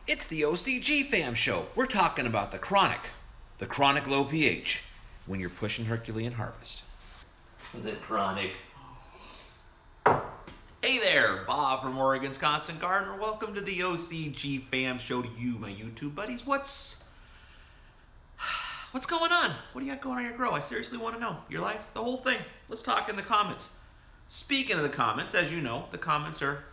It's the OCGFAM show. We're talking about the chronic low pH, when you're pushing Herculean harvest. The chronic. Hey there, Bob from Oregon's Constant Gardener. Welcome to the OCGFAM show to you, my YouTube buddies. What's going on? What do you got going on your grow? I seriously want to know. Your life, the whole thing. Let's talk in the comments. Speaking of the comments, as you know, the comments are,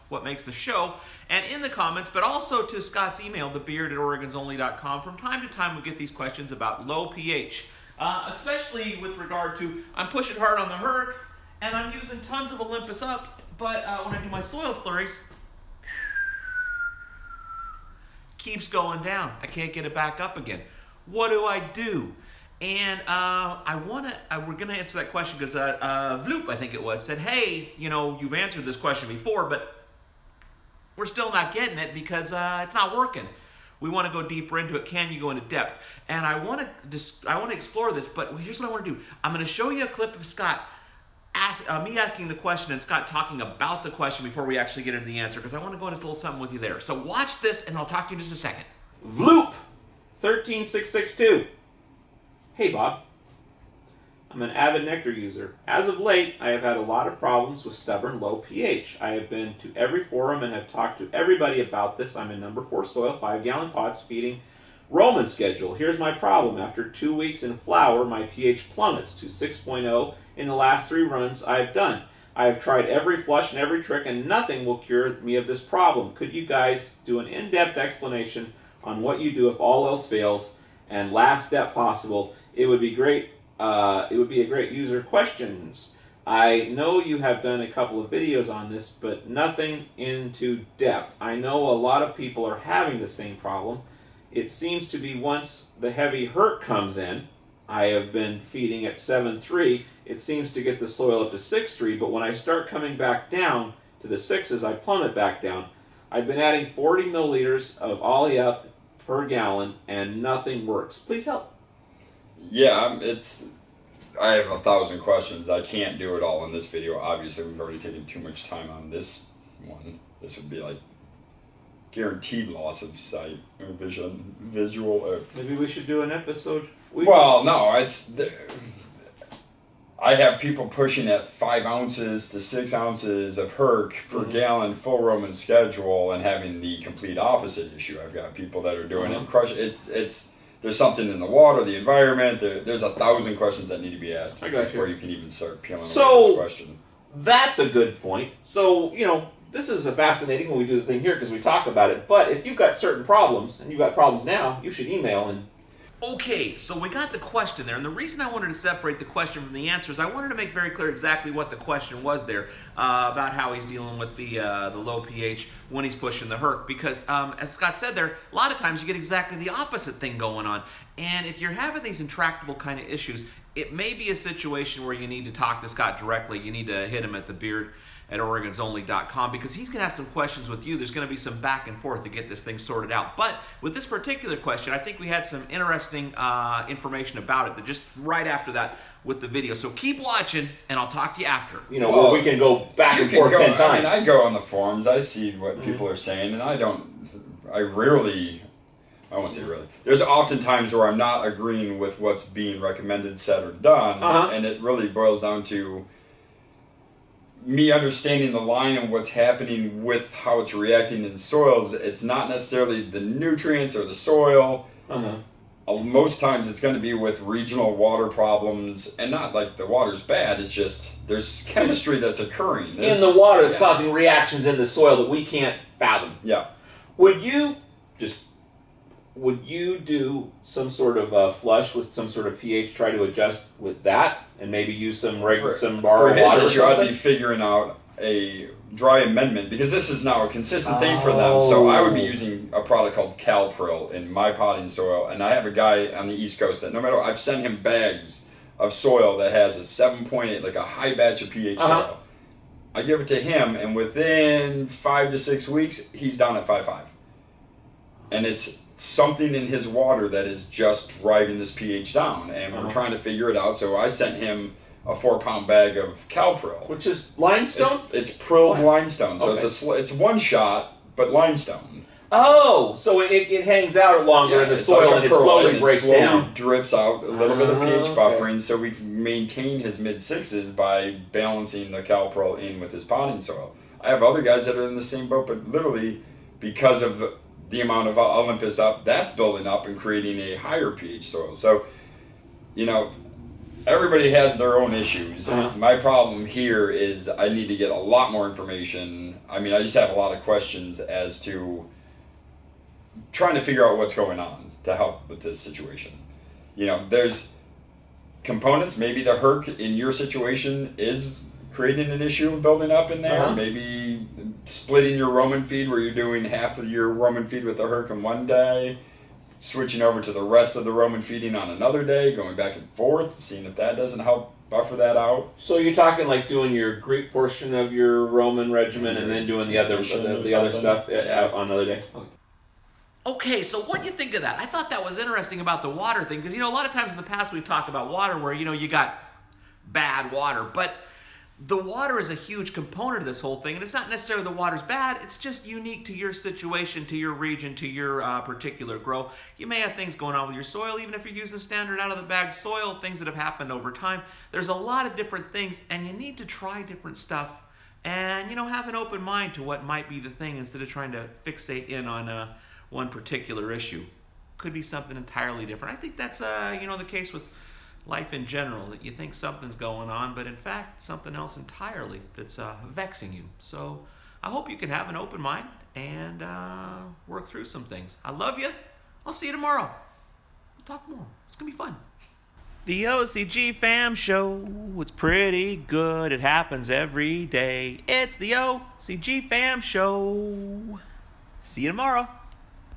what makes the show. And in the comments, but also to Scott's email, thebeard@oregonsonly.com, from time to time we get these questions about low pH. Especially with regard to, I'm pushing hard on the Herc, and I'm using tons of Olympus Up, but when I do my soil slurries, keeps going down. I can't get it back up again. What do I do? And we're gonna answer that question because Vloop, I think it was, said, hey, you've answered this question before, but we're still not getting it because it's not working. We want to go deeper into it. Can you go into depth? And I want to explore this, but here's what I want to do. I'm going to show you a clip of Scott me asking the question and Scott talking about the question before we actually get into the answer, because I want to go into a little something with you there. So watch this, and I'll talk to you in just a second. Vloop 13662. Hey Bob, I'm an avid Nectar user. As of late, I have had a lot of problems with stubborn low pH. I have been to every forum and have talked to everybody about this. I'm in number 4 soil, 5-gallon pots, feeding Roman schedule. Here's my problem. After 2 weeks in flower, my pH plummets to 6.0 in the last 3 runs I've done. I have tried every flush and every trick, and nothing will cure me of this problem. Could you guys do an in-depth explanation on what you do if all else fails, and last step possible? It would be great. It would be a great user questions. I know you have done a couple of videos on this, but nothing into depth. I know a lot of people are having the same problem. It seems to be once the heavy Herc comes in, I have been feeding at 7.3, it seems to get the soil up to 6.3, but when I start coming back down to the 6s, I plummet back down. I've been adding 40 milliliters of Ollie Up per gallon, and nothing works. Please help. Yeah, I have 1,000 questions. I can't do it all in this video. Obviously, we've already taken too much time on this one. This would be like guaranteed loss of sight or vision, visual. Maybe we should do an episode. I have people pushing at 5 ounces to 6 ounces of Herc per gallon, full Roman schedule, and having the complete opposite issue. I've got people that are doing it, crush it. There's something in the water, the environment. There's 1,000 questions that need to be asked before you can even start peeling away this question. That's a good point. So, this is fascinating when we do the thing here because we talk about it. But if you've got certain problems, and you've got problems now, you should email and... Okay, so we got the question there, and the reason I wanted to separate the question from the answer is I wanted to make very clear exactly what the question was there about how he's dealing with the low pH when he's pushing the Herc, because as Scott said there, a lot of times you get exactly the opposite thing going on, and if you're having these intractable kind of issues, it may be a situation where you need to talk to Scott directly. You need to hit him at thebeard@oregonsonly.com because he's going to have some questions with you. There's going to be some back and forth to get this thing sorted out. But with this particular question, I think we had some interesting information about it that just right after that with the video. So keep watching, and I'll talk to you after. Where we can go back and forth 10 times. I go on the forums. I see what people are saying, and I won't say really. There's often times where I'm not agreeing with what's being recommended, said, or done, and it really boils down to me understanding the line and what's happening with how it's reacting in soils. It's not necessarily the nutrients or the soil. Most times it's going to be with regional water problems, and not like the water's bad, it's just there's chemistry that's occurring. In the water that's causing reactions in the soil that we can't fathom. Yeah. Would you do some sort of flush with some sort of pH, try to adjust with that, and maybe use some borrowed water or something? I'd be figuring out a dry amendment, because this is now a consistent thing for them. So I would be using a product called Calpril in my potting soil, and I have a guy on the East Coast that I've sent him bags of soil that has a 7.8, like a high batch of pH soil. I give it to him, and within 5 to 6 weeks, he's down at 5.5. And it's something in his water that is just driving this pH down, and we're trying to figure it out. So I sent him a 4-pound bag of Calpril, which is limestone. It's prilled limestone, so it's one shot, but limestone. Oh, so it hangs out longer in the it's soil like a and it pearl, slowly and breaks slowly down. drips out a little bit of pH Okay. buffering, so we can maintain his mid-6s by balancing the calprol in with his potting soil. I have other guys that are in the same boat, but literally because of the amount of Olympus up, that's building up and creating a higher pH soil. So, everybody has their own issues. My problem here is I need to get a lot more information. I mean, I just have a lot of questions as to trying to figure out what's going on to help with this situation. There's components. Maybe the herc in your situation is creating an issue and building up in there. Maybe splitting your Roman feed where you're doing half of your Roman feed with the herc in one day, switching over to the rest of the Roman feeding on another day, going back and forth, seeing if that doesn't help buffer that out. So you're talking like doing your Greek portion of your Roman regimen and then doing the other stuff on another day? Okay, so what do you think of that? I thought that was interesting about the water thing, because, a lot of times in the past we've talked about water where, you got bad water, but the water is a huge component of this whole thing, and it's not necessarily the water's bad, it's just unique to your situation, to your region, to your particular grow. You may have things going on with your soil, even if you're using standard out-of-the-bag soil, things that have happened over time. There's a lot of different things, and you need to try different stuff and, have an open mind to what might be the thing instead of trying to fixate in on one particular issue. Could be something entirely different. I think that's the case with life in general, that you think something's going on, but in fact something else entirely that's vexing you. So I hope you can have an open mind and work through some things. I love you. I'll see you tomorrow. We'll talk more. It's gonna be fun. The OCG Fam Show. It's pretty good. It happens every day. It's the OCG Fam Show. See you tomorrow.